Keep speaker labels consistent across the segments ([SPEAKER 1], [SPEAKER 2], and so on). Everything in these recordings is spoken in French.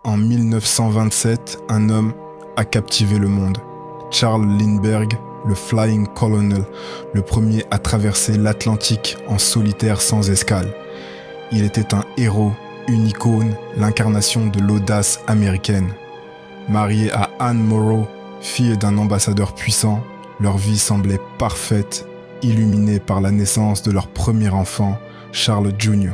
[SPEAKER 1] En 1927, un homme a captivé le monde. Charles Lindbergh, le Flying Colonel, le premier à traverser l'Atlantique en solitaire sans escale. Il était un héros, une icône, l'incarnation de l'audace américaine. Marié à Anne Morrow, fille d'un ambassadeur puissant, leur vie semblait parfaite, illuminée par la naissance de leur premier enfant, Charles Jr.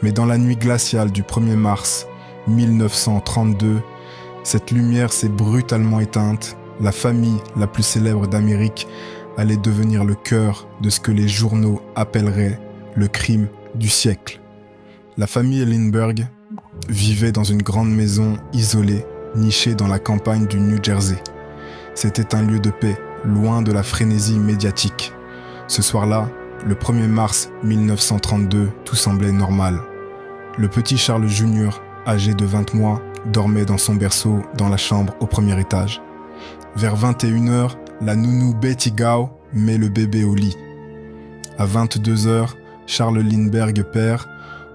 [SPEAKER 1] Mais dans la nuit glaciale du 1er mars 1932, cette lumière s'est brutalement éteinte. La famille la plus célèbre d'Amérique allait devenir le cœur de ce que les journaux appelleraient le crime du siècle. La famille Lindbergh vivait dans une grande maison isolée, nichée dans la campagne du New Jersey. C'était un lieu de paix, loin de la frénésie médiatique. Ce soir-là, le 1er mars 1932, tout semblait normal. Le petit Charles Jr., âgé de 20 mois, dormait dans son berceau dans la chambre au premier étage. Vers 21h, la nounou Betty Gao met le bébé au lit. À 22h, Charles Lindbergh père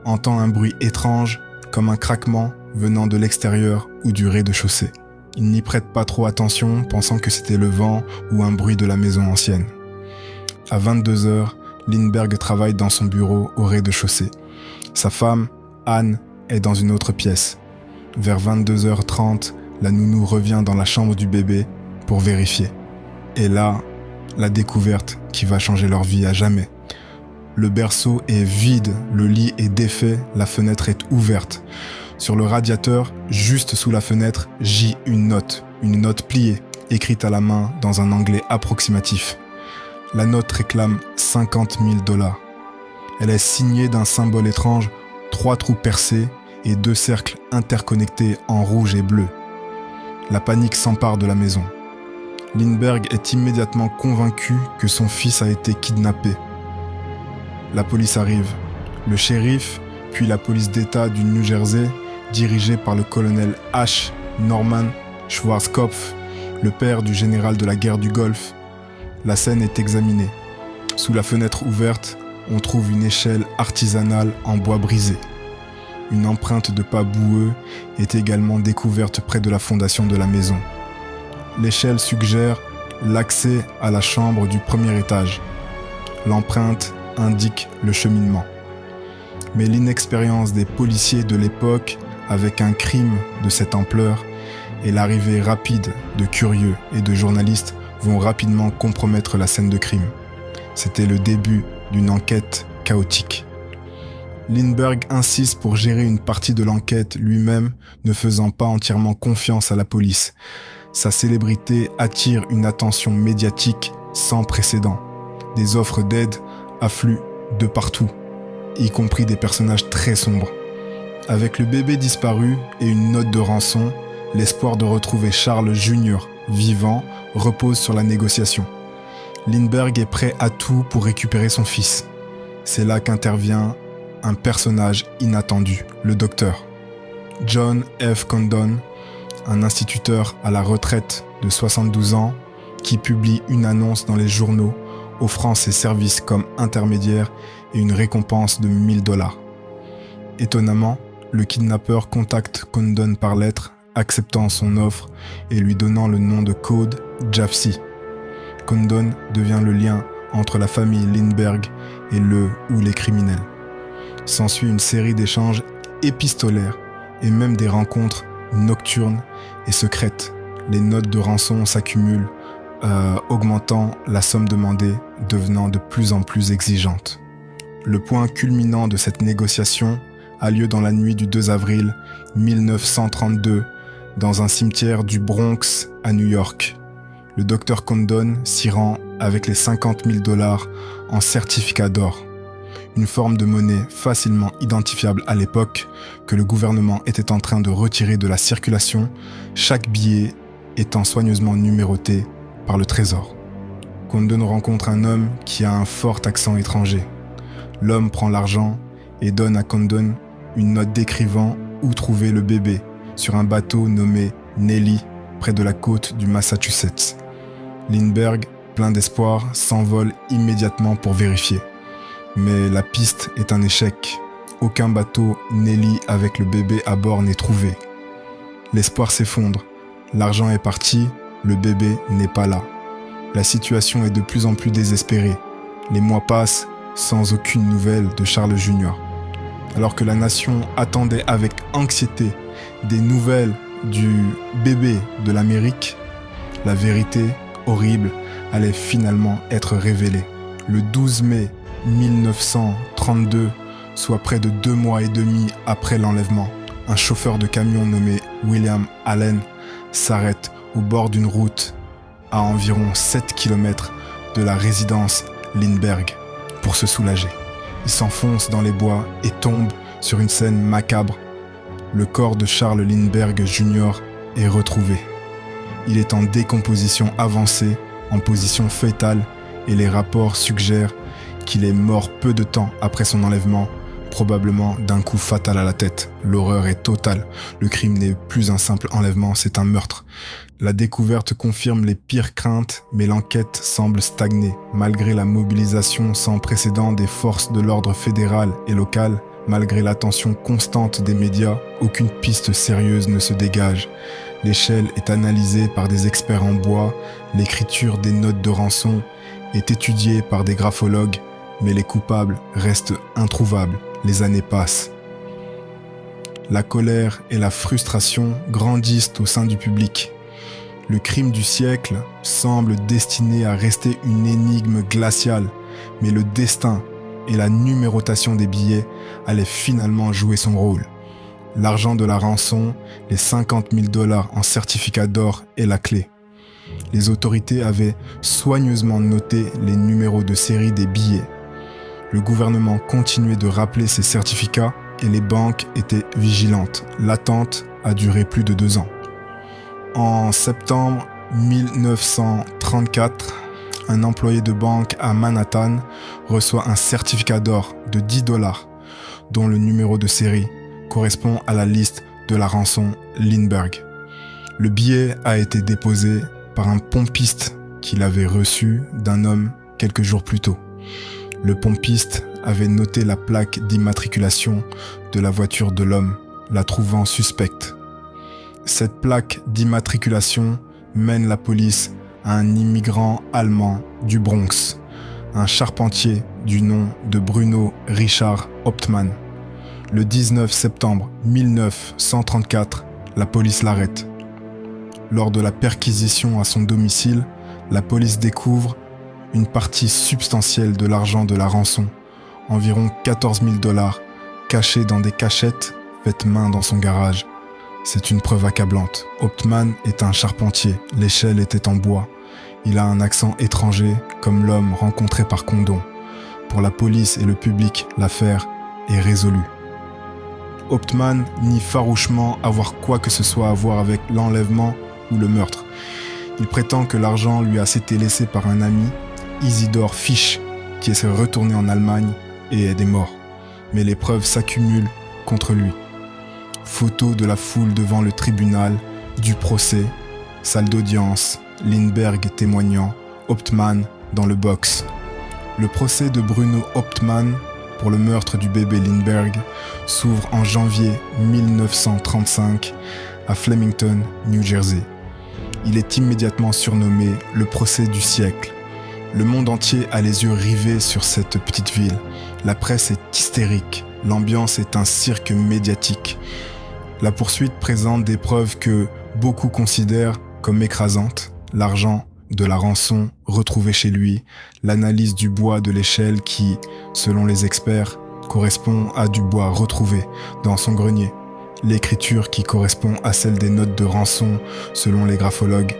[SPEAKER 1] entend un bruit étrange, comme un craquement venant de l'extérieur ou du rez-de-chaussée. Il n'y prête pas trop attention, pensant que c'était le vent ou un bruit de la maison ancienne. À 22h, Lindbergh travaille dans son bureau au rez-de-chaussée. Sa femme, Anne, est dans une autre pièce. Vers 22h30, la nounou revient dans la chambre du bébé pour vérifier. Et là, la découverte qui va changer leur vie à jamais. Le berceau est vide, le lit est défait, la fenêtre est ouverte. Sur le radiateur, juste sous la fenêtre, gît une note pliée, écrite à la main dans un anglais approximatif. La note réclame 50 000 $. Elle est signée d'un symbole étrange, 3 trous percés et 2 cercles interconnectés en rouge et bleu. La panique s'empare de la maison. Lindbergh est immédiatement convaincu que son fils a été kidnappé. La police arrive. Le shérif, puis la police d'État du New Jersey, dirigée par le colonel H. Norman Schwarzkopf, le père du général de la guerre du Golfe. La scène est examinée. Sous la fenêtre ouverte, on trouve une échelle artisanale en bois brisé. Une empreinte de pas boueux est également découverte près de la fondation de la maison. L'échelle suggère l'accès à la chambre du premier étage. L'empreinte indique le cheminement. Mais l'inexpérience des policiers de l'époque avec un crime de cette ampleur et l'arrivée rapide de curieux et de journalistes vont rapidement compromettre la scène de crime. C'était le début d'une enquête chaotique. Lindbergh insiste pour gérer une partie de l'enquête lui-même, ne faisant pas entièrement confiance à la police. Sa célébrité attire une attention médiatique sans précédent. Des offres d'aide affluent de partout, y compris des personnages très sombres. Avec le bébé disparu et une note de rançon, l'espoir de retrouver Charles Jr. vivant repose sur la négociation. Lindbergh est prêt à tout pour récupérer son fils. C'est là qu'intervient un personnage inattendu, le docteur. John F. Condon, un instituteur à la retraite de 72 ans, qui publie une annonce dans les journaux offrant ses services comme intermédiaire et une récompense de 1 000 $. Étonnamment, le kidnappeur contacte Condon par lettre, acceptant son offre et lui donnant le nom de code Jafsi. Condon devient le lien entre la famille Lindbergh et le ou les criminels. S'ensuit une série d'échanges épistolaires et même des rencontres nocturnes et secrètes. Les notes de rançon s'accumulent, augmentant la somme demandée, devenant de plus en plus exigeante. Le point culminant de cette négociation a lieu dans la nuit du 2 avril 1932, dans un cimetière du Bronx à New York. Le docteur Condon s'y rend avec les 50 000 $ en certificat d'or. Une forme de monnaie facilement identifiable à l'époque que le gouvernement était en train de retirer de la circulation, chaque billet étant soigneusement numéroté par le trésor. Condon rencontre un homme qui a un fort accent étranger. L'homme prend l'argent et donne à Condon une note décrivant où trouver le bébé sur un bateau nommé Nelly près de la côte du Massachusetts. Lindbergh, plein d'espoir, s'envole immédiatement pour vérifier. Mais la piste est un échec. Aucun bateau Nelly avec le bébé à bord n'est trouvé. L'espoir s'effondre. L'argent est parti, le bébé n'est pas là. La situation est de plus en plus désespérée. Les mois passent sans aucune nouvelle de Charles Jr. Alors que la nation attendait avec anxiété des nouvelles du bébé de l'Amérique, la vérité horrible allait finalement être révélée. Le 12 mai 1932, soit près de 2 mois et demi après l'enlèvement, un chauffeur de camion nommé William Allen s'arrête au bord d'une route à environ 7 km de la résidence Lindbergh pour se soulager. Il s'enfonce dans les bois et tombe sur une scène macabre. Le corps de Charles Lindbergh Jr. est retrouvé. Il est en décomposition avancée, en position fœtale, et les rapports suggèrent qu'il est mort peu de temps après son enlèvement, probablement d'un coup fatal à la tête. L'horreur est totale. Le crime n'est plus un simple enlèvement, c'est un meurtre. La découverte confirme les pires craintes, mais l'enquête semble stagner. Malgré la mobilisation sans précédent des forces de l'ordre fédéral et local, malgré l'attention constante des médias, aucune piste sérieuse ne se dégage. L'échelle est analysée par des experts en bois, l'écriture des notes de rançon est étudiée par des graphologues, mais les coupables restent introuvables. Les années passent. La colère et la frustration grandissent au sein du public. Le crime du siècle semble destiné à rester une énigme glaciale, mais le destin et la numérotation des billets allaient finalement jouer son rôle. L'argent de la rançon, les $50,000 en certificats d'or est la clé. Les autorités avaient soigneusement noté les numéros de série des billets. Le gouvernement continuait de rappeler ces certificats et les banques étaient vigilantes. L'attente a duré plus de 2 ans. En septembre 1934, un employé de banque à Manhattan reçoit un certificat d'or de $10 dont le numéro de série correspond à la liste de la rançon Lindbergh. Le billet a été déposé par un pompiste qui l'avait reçu d'un homme quelques jours plus tôt. Le pompiste avait noté la plaque d'immatriculation de la voiture de l'homme, la trouvant suspecte. Cette plaque d'immatriculation mène la police à un immigrant allemand du Bronx, un charpentier du nom de Bruno Richard Hauptmann. Le 19 septembre 1934, la police l'arrête. Lors de la perquisition à son domicile, la police découvre une partie substantielle de l'argent de la rançon, environ $14,000, cachés dans des cachettes faites main dans son garage. C'est une preuve accablante. Hauptmann est un charpentier, l'échelle était en bois. Il a un accent étranger, comme l'homme rencontré par Condon. Pour la police et le public, l'affaire est résolue. Hauptmann nie farouchement avoir quoi que ce soit à voir avec l'enlèvement ou le meurtre. Il prétend que l'argent lui a été laissé par un ami, Isidore Fisch, qui est retourné en Allemagne et est mort. Mais les preuves s'accumulent contre lui. Photos de la foule devant le tribunal, du procès, salle d'audience, Lindbergh témoignant, Hauptmann dans le box. Le procès de Bruno Hauptmann pour le meurtre du bébé Lindbergh s'ouvre en janvier 1935 à Flemington, New Jersey. Il est immédiatement surnommé le procès du siècle. Le monde entier a les yeux rivés sur cette petite ville. La presse est hystérique. L'ambiance est un cirque médiatique. La poursuite présente des preuves que beaucoup considèrent comme écrasantes. L'argent de la rançon retrouvée chez lui, l'analyse du bois de l'échelle qui, selon les experts, correspond à du bois retrouvé dans son grenier, l'écriture qui correspond à celle des notes de rançon selon les graphologues,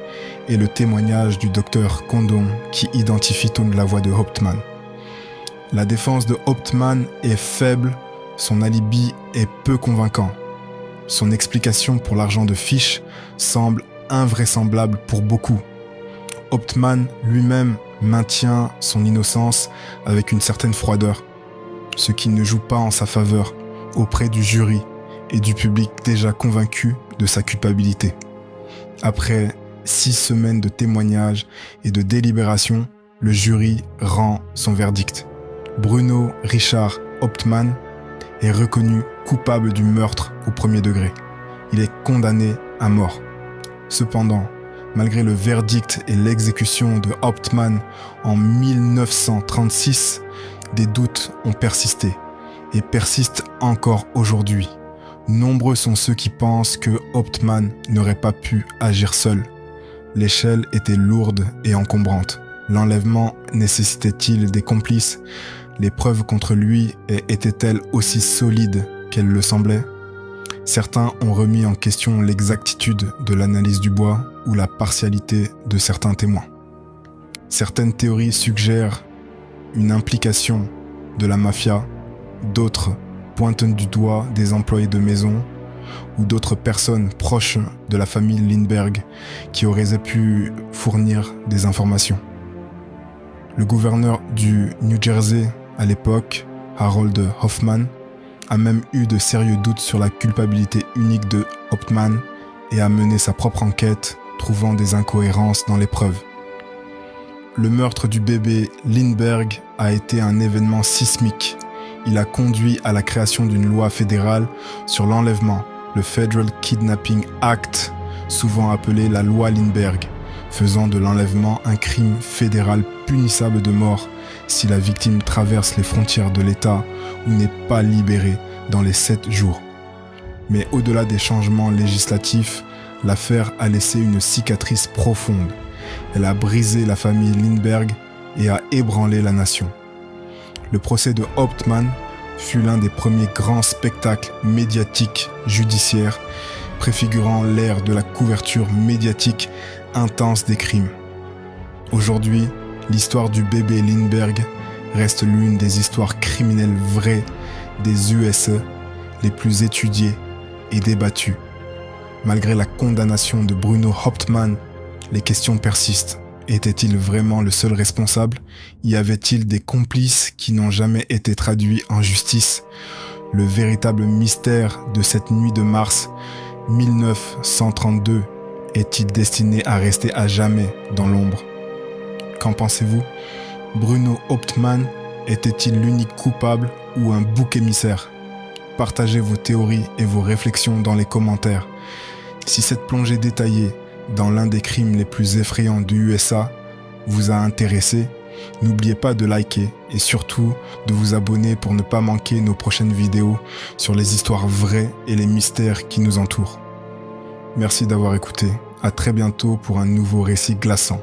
[SPEAKER 1] et le témoignage du docteur Condon qui identifie la voix de Hauptmann. La défense de Hauptmann est faible, son alibi est peu convaincant. Son explication pour l'argent de Fisch semble invraisemblable pour beaucoup. Hauptmann lui-même maintient son innocence avec une certaine froideur, ce qui ne joue pas en sa faveur auprès du jury et du public déjà convaincu de sa culpabilité. Après 6 semaines de témoignages et de délibération, le jury rend son verdict. Bruno Richard Hauptmann est reconnu coupable du meurtre au premier degré. il est condamné à mort. Cependant, malgré le verdict et l'exécution de Hauptmann en 1936, des doutes ont persisté et persistent encore aujourd'hui. Nombreux sont ceux qui pensent que Hauptmann n'aurait pas pu agir seul. L'échelle était lourde et encombrante. L'enlèvement nécessitait-il des complices ? Les preuves contre lui étaient-elles aussi solides qu'elles le semblaient ? Certains ont remis en question l'exactitude de l'analyse du bois ou la partialité de certains témoins. Certaines théories suggèrent une implication de la mafia, d'autres pointent du doigt des employés de maison ou d'autres personnes proches de la famille Lindbergh qui auraient pu fournir des informations. Le gouverneur du New Jersey à l'époque, Harold Hoffman, a même eu de sérieux doutes sur la culpabilité unique de Hauptmann et a mené sa propre enquête, trouvant des incohérences dans les preuves. Le meurtre du bébé Lindbergh a été un événement sismique. Il a conduit à la création d'une loi fédérale sur l'enlèvement, le Federal Kidnapping Act, souvent appelé la loi Lindbergh, faisant de l'enlèvement un crime fédéral punissable de mort si la victime traverse les frontières de l'État ou n'est pas libérée dans les 7 jours. Mais au-delà des changements législatifs, l'affaire a laissé une cicatrice profonde. Elle a brisé la famille Lindbergh et a ébranlé la nation. Le procès de Hauptmann fut l'un des premiers grands spectacles médiatiques judiciaires, préfigurant l'ère de la couverture médiatique intense des crimes. Aujourd'hui, l'histoire du bébé Lindbergh reste l'une des histoires criminelles vraies des USA les plus étudiées et débattues. Malgré la condamnation de Bruno Hauptmann, les questions persistent. Était-il vraiment le seul responsable ? Y avait-il des complices qui n'ont jamais été traduits en justice ? Le véritable mystère de cette nuit de mars 1932 est-il destiné à rester à jamais dans l'ombre ? Qu'en pensez-vous ? Bruno Hauptmann était-il l'unique coupable ou un bouc émissaire ? Partagez vos théories et vos réflexions dans les commentaires. Si cette plongée détaillée dans l'un des crimes les plus effrayants du USA vous a intéressé, n'oubliez pas de liker et surtout de vous abonner pour ne pas manquer nos prochaines vidéos sur les histoires vraies et les mystères qui nous entourent. Merci d'avoir écouté. À très bientôt pour un nouveau récit glaçant.